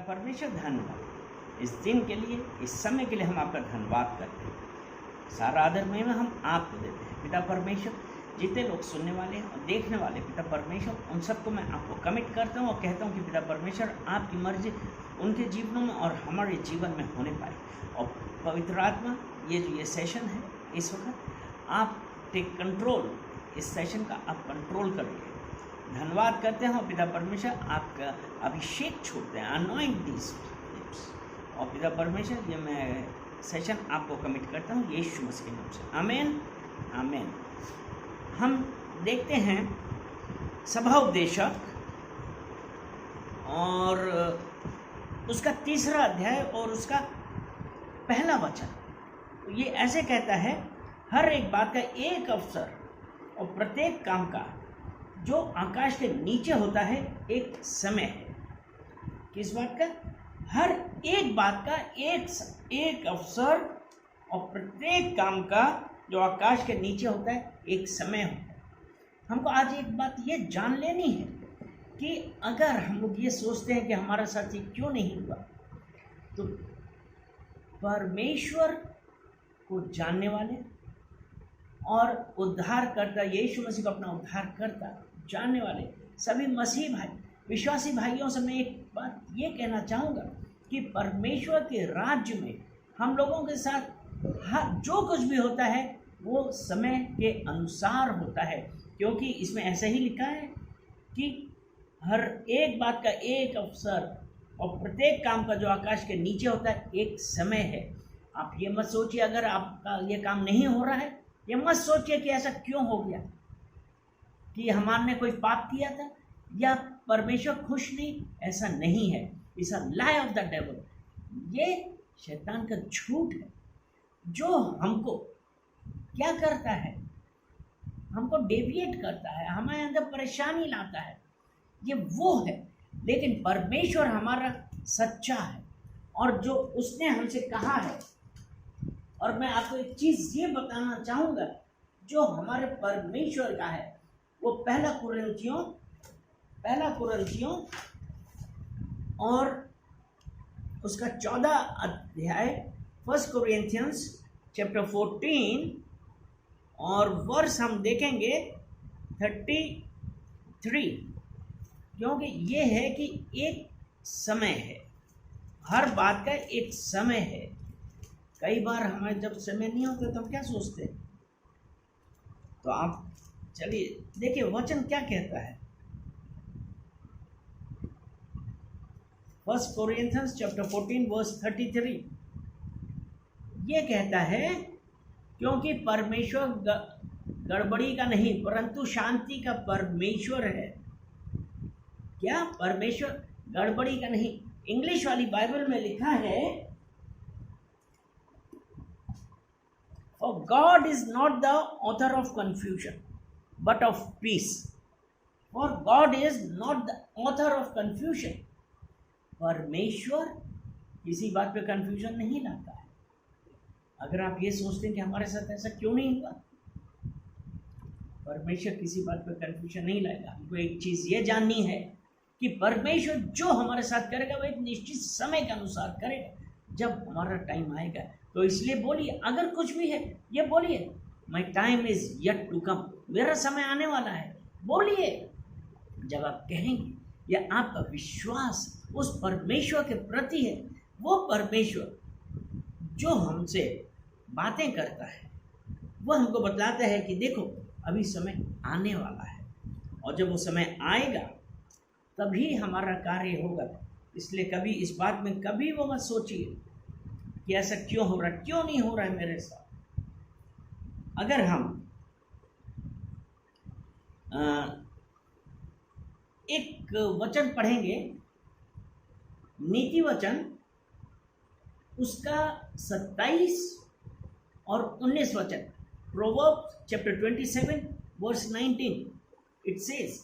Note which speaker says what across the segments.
Speaker 1: परमेश्वर धन्यवाद इस दिन के लिए, इस समय के लिए हम आपका धन्यवाद करते हैं। सारा आदर में हम आपको देते हैं पिता परमेश्वर। जितने लोग सुनने वाले हैं और देखने वाले पिता परमेश्वर, उन सबको मैं आपको कमिट करता हूँ और कहता हूँ कि पिता परमेश्वर आपकी मर्जी उनके जीवनों में और हमारे जीवन में होने पाए। और पवित्र आत्मा, ये जो ये सेशन है इस वक्त आप टेक कंट्रोल, इस सेशन का आप कंट्रोल करिए। धन्यवाद करते हैं और पिता परमेश्वर आपका अभिषेक छोड़ते हैं, अनॉइंट दीस लिप्स। और पिता परमेश्वर ये मैं सेशन आपको कमिट करता हूँ यीशु मसीह के नाम से, आमीन आमीन। हम देखते हैं सभा उपदेशक और उसका 3रा अध्याय और उसका पहला वचन। ये ऐसे कहता है, हर एक बात का एक अवसर और प्रत्येक काम का जो आकाश के नीचे होता है एक समय है। किस बात का? हर एक बात का एक अवसर और प्रत्येक काम का जो आकाश के नीचे होता है एक समय होता है। हमको आज एक बात ये जान लेनी है कि अगर हम लोग ये सोचते हैं कि हमारा साथ ये क्यों नहीं हुआ, तो परमेश्वर को जानने वाले और उद्धारकर्ता यीशु मसीह को अपना उद्धारकर्ता जानने वाले सभी मसीह भाई, विश्वासी भाइयों से मैं एक बात ये कहना चाहूँगा कि परमेश्वर के राज्य में हम लोगों के साथ जो कुछ भी होता है वो समय के अनुसार होता है, क्योंकि इसमें ऐसा ही लिखा है कि हर एक बात का एक अवसर और प्रत्येक काम का जो आकाश के नीचे होता है एक समय है। आप ये मत सोचिए अगर आपका ये काम नहीं हो रहा है, ये मत सोचिए कि ऐसा क्यों हो गया, कि हमारे कोई पाप किया था या परमेश्वर खुश नहीं। ऐसा नहीं है, it's a lie of the devil. ये शैतान का झूठ है जो हमको क्या करता है, हमको डेविएट करता है, हमारे अंदर परेशानी लाता है, ये वो है। लेकिन परमेश्वर हमारा सच्चा है और जो उसने हमसे कहा है। और मैं आपको एक चीज़ ये बताना चाहूँगा जो हमारे परमेश्वर का है, वो पहला कुरिन्थियों और उसका 14 अध्याय, 1 Corinthians चैप्टर 14 और वर्स हम देखेंगे 33, क्योंकि ये है कि एक समय है, हर बात का एक समय है। कई बार हमारे जब समय नहीं होता तो हम क्या सोचते हैं, तो आप चलिए देखिए वचन क्या कहता है। 1 Corinthians चैप्टर 14 वर्स 33 ये कहता है, क्योंकि परमेश्वर गड़बड़ी का नहीं परंतु शांति का परमेश्वर है। क्या? परमेश्वर गड़बड़ी का नहीं। इंग्लिश वाली बाइबल में लिखा है, For God is not the author of confusion, but of peace. For God is not the author of confusion. परमेश्वर किसी बात पे कंफ्यूजन नहीं लाता है। अगर आप ये सोचते हैं कि हमारे साथ ऐसा क्यों नहीं हुआ, परमेश्वर किसी बात पे कंफ्यूजन नहीं लाएगा। हमको एक चीज़ ये जाननी है कि परमेश्वर जो हमारे साथ करेगा वो एक निश्चित समय के अनुसार करेगा जब हमारा टाइम आएगा। तो इसलिए बोलिए, अगर कुछ भी है ये बोलिए, my time is yet to come, मेरा समय आने वाला है। बोलिए, जब आप कहेंगे, या आपका विश्वास उस परमेश्वर के प्रति है, वो परमेश्वर जो हमसे बातें करता है, वो हमको बतलाता है कि देखो अभी समय आने वाला है, और जब वो समय आएगा तभी हमारा कार्य होगा। इसलिए कभी इस बात में कभी वो मत सोचिए कि ऐसा क्यों हो रहा है, क्यों नहीं हो रहा है मेरे साथ। अगर हम एक वचन पढ़ेंगे, नीति वचन उसका 27 और 19 वचन, proverbs chapter 27 verse 19, it says,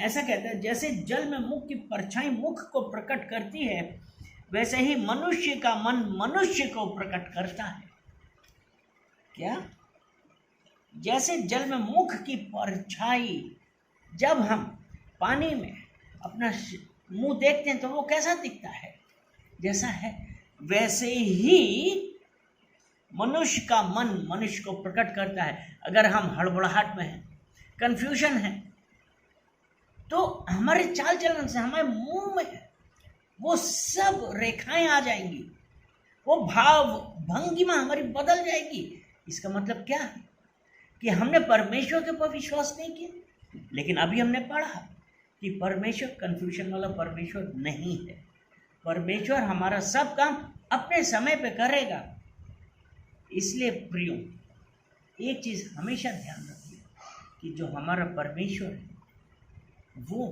Speaker 1: ऐसा कहता है, जैसे जल में मुख की परछाई मुख को प्रकट करती है, वैसे ही मनुष्य का मन मनुष्य को प्रकट करता है। क्या? जैसे जल में मुख की परछाई, जब हम पानी में अपना मुंह देखते हैं तो वो कैसा दिखता है? जैसा है वैसे ही मनुष्य का मन मनुष्य को प्रकट करता है। अगर हम हड़बड़ाहट में हैं, कंफ्यूजन है, तो हमारे चाल चलन से, हमारे मुंह में वो सब रेखाएं आ जाएंगी, वो भाव भंगिमा हमारी बदल जाएगी। इसका मतलब क्या है कि हमने परमेश्वर के ऊपर विश्वास नहीं किया। लेकिन अभी हमने पढ़ा कि परमेश्वर कंफ्यूजन वाला परमेश्वर नहीं है। परमेश्वर हमारा सब काम अपने समय पे करेगा। इसलिए प्रियो, एक चीज हमेशा ध्यान रखिए कि जो हमारा परमेश्वर है वो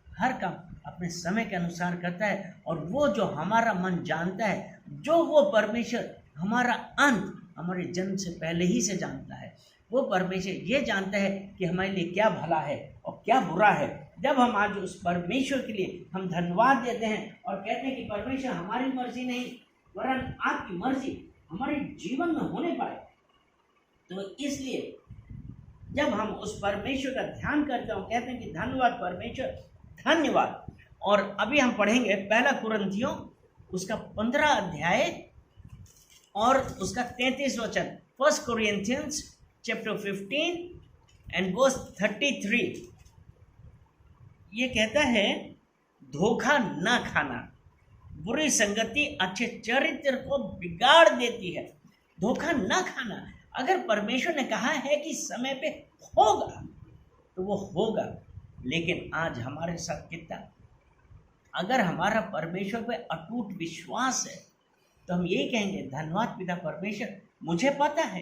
Speaker 1: हर काम अपने समय के अनुसार करता है, और वो जो हमारा मन जानता है, जो वो परमेश्वर हमारा अंत हमारे जन्म से पहले ही से जानता है, वो परमेश्वर ये जानता है कि हमारे लिए क्या भला है और क्या बुरा है। जब हम आज उस परमेश्वर के लिए हम धन्यवाद देते हैं और कहते हैं कि परमेश्वर हमारी मर्जी नहीं वरन आपकी मर्जी हमारे जीवन में होने पाए, तो इसलिए जब हम उस परमेश्वर का ध्यान करते हैं, कहते हैं कि धन्यवाद परमेश्वर, धन्यवाद। और अभी हम पढ़ेंगे पहला कुरिन्थियों उसका 15 अध्याय और उसका 33 वचन। 1 Corinthians chapter 15 and verse 33 ये कहता है, धोखा ना खाना, बुरी संगति अच्छे चरित्र को बिगाड़ देती है। धोखा ना खाना, अगर परमेश्वर ने कहा है कि समय पे होगा तो वो होगा। लेकिन आज हमारे साथ कितना, अगर हमारा परमेश्वर पे अटूट विश्वास है तो हम यही कहेंगे, धन्यवाद पिता परमेश्वर, मुझे पता है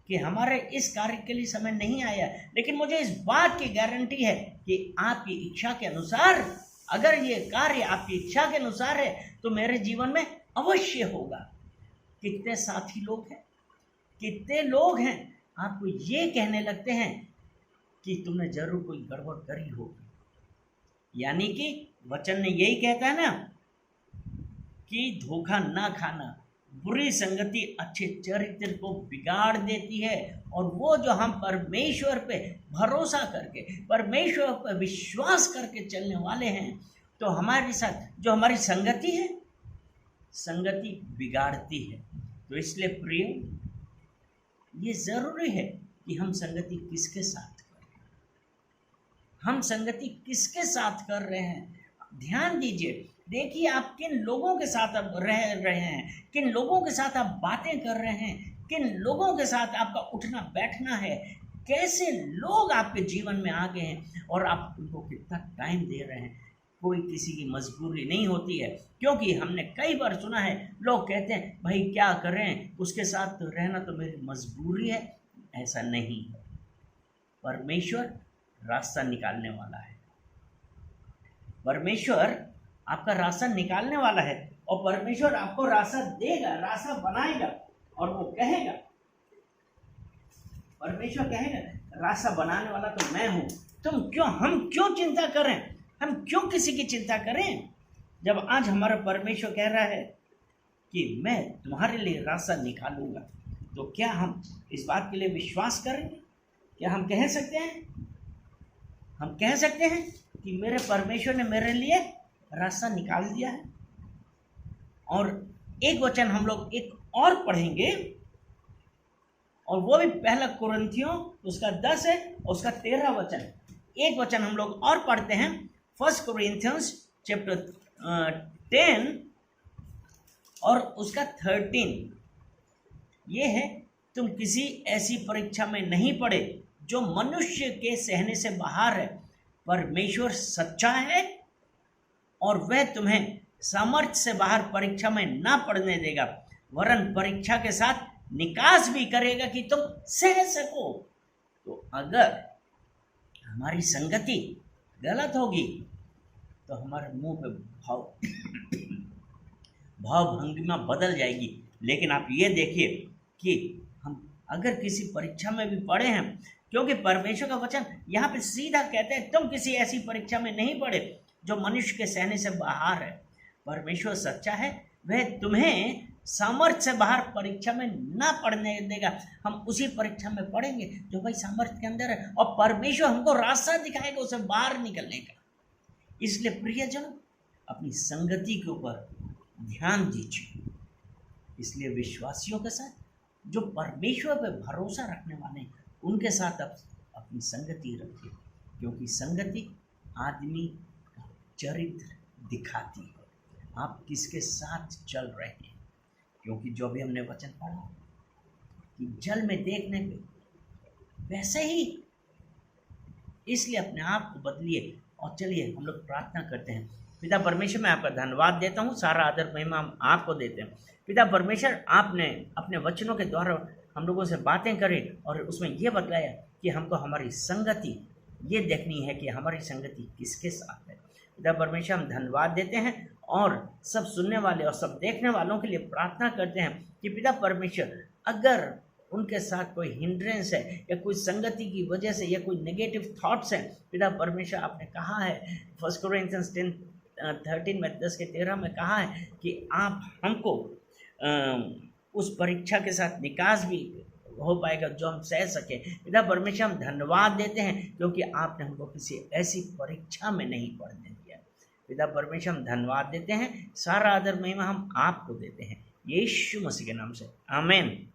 Speaker 1: कि हमारे इस कार्य के लिए समय नहीं आया, लेकिन मुझे इस बात की गारंटी है कि आपकी इच्छा के अनुसार, अगर ये कार्य आपकी इच्छा के अनुसार है तो मेरे जीवन में अवश्य होगा। कितने साथी लोग हैं, कितने लोग हैं आपको ये कहने लगते हैं कि तुमने जरूर कोई गड़बड़ करी होगी। यानी कि वचन ने यही कहता है ना कि धोखा ना खाना, बुरी संगति अच्छे चरित्र को बिगाड़ देती है। और वो जो हम परमेश्वर पे भरोसा करके, परमेश्वर पे विश्वास करके चलने वाले हैं, तो हमारे साथ जो हमारी संगति है, संगति बिगाड़ती है। तो इसलिए प्रिय, ये जरूरी है कि हम संगति किसके साथ कर रहे हैं, हम संगति किसके साथ कर रहे हैं। ध्यान दीजिए, देखिए आप किन लोगों के साथ आप रह रहे हैं, किन लोगों के साथ आप बातें कर रहे हैं, किन लोगों के साथ आपका उठना बैठना है, कैसे लोग आपके जीवन में आ गए हैं और आप उनको कितना टाइम दे रहे हैं। कोई किसी की मजबूरी नहीं होती है, क्योंकि हमने कई बार सुना है लोग कहते हैं भाई क्या करें, उसके साथ तो रहना तो मेरी मजबूरी है। ऐसा नहीं है, परमेश्वर रास्ता निकालने वाला है, परमेश्वर आपका रास्ता निकालने वाला है, और परमेश्वर आपको रास्ता देगा, रास्ता बनाएगा। और वो कहेगा, परमेश्वर कहेगा रास्ता बनाने वाला तो मैं हूं, हम क्यों चिंता करें, हम क्यों किसी की चिंता करें, जब आज हमारा परमेश्वर कह रहा है कि मैं तुम्हारे लिए रास्ता निकालूंगा। तो क्या हम इस बात के लिए विश्वास करेंगे? क्या हम कह सकते हैं, हम कह सकते हैं कि मेरे परमेश्वर ने मेरे लिए रास्ता निकाल दिया है? और एक वचन हम लोग एक और पढ़ेंगे, और वो भी पहला कुरिन्थियों उसका 10 है और उसका 13 वचन। एक वचन हम लोग और पढ़ते हैं, 1 Corinthians chapter 10 और उसका 13। ये है, तुम किसी ऐसी परीक्षा में नहीं पड़े जो मनुष्य के सहने से बाहर है। परमेश्वर सच्चा है और वह तुम्हें सामर्थ्य से बाहर परीक्षा में ना पड़ने देगा, वरन परीक्षा के साथ निकास भी करेगा कि तुम सह सको। तो अगर हमारी संगति गलत होगी तो हमारे मुंह पे भाव भंगिमा बदल जाएगी। लेकिन आप ये देखिए कि हम अगर किसी परीक्षा में भी पढ़े हैं, क्योंकि परमेश्वर का वचन यहाँ पे सीधा कहते हैं तुम किसी ऐसी परीक्षा में नहीं पड़े जो मनुष्य के सहने से बाहर है। परमेश्वर सच्चा है, वह तुम्हें सामर्थ्य से बाहर परीक्षा में ना पढ़ने देगा। हम उसी परीक्षा में पढ़ेंगे जो भाई सामर्थ्य के अंदर है, और परमेश्वर हमको रास्ता दिखाएगा उसे बाहर निकलने का। इसलिए प्रियजन, अपनी संगति के ऊपर ध्यान दीजिए। इसलिए विश्वासियों के साथ, जो परमेश्वर पर भरोसा रखने वाले हैं, उनके साथ आप अपनी संगति रखिए, क्योंकि संगति आदमी का चरित्र दिखाती है आप किसके साथ चल रहे हैं। क्योंकि जो भी हमने वचन पढ़ा कि जल में देखने पे वैसे ही, इसलिए अपने आप को बदलिए। और चलिए हम लोग प्रार्थना करते हैं। पिता परमेश्वर, मैं आपका धन्यवाद देता हूँ, सारा आदर महिमा हम आपको देते हैं। पिता परमेश्वर, आपने अपने वचनों के द्वारा हम लोगों से बातें करी और उसमें यह बतलाया कि हमको हमारी संगति ये देखनी है कि हमारी संगति किसके साथ है। पिता परमेश्वर, हम धन्यवाद देते हैं और सब सुनने वाले और सब देखने वालों के लिए प्रार्थना करते हैं कि पिता परमेश्वर, अगर उनके साथ कोई हिंड्रेंस है या कोई संगति की वजह से या कोई नेगेटिव थॉट्स हैं, पिता परमेश्वर आपने कहा है 1 कोरिन्थियंस 10:13 में 10:13 में कहा है कि आप हमको उस परीक्षा के साथ निकास भी हो पाएगा जो हम सह सके। पिता परमेश्वर, हम धन्यवाद देते हैं क्योंकि आपने हमको किसी ऐसी परीक्षा में नहीं पड़ने दिया। पिता परमेश्वर, हम धन्यवाद देते हैं, सारा आदर महिमा हम आपको देते हैं, यीशु मसीह के नाम से, आमीन।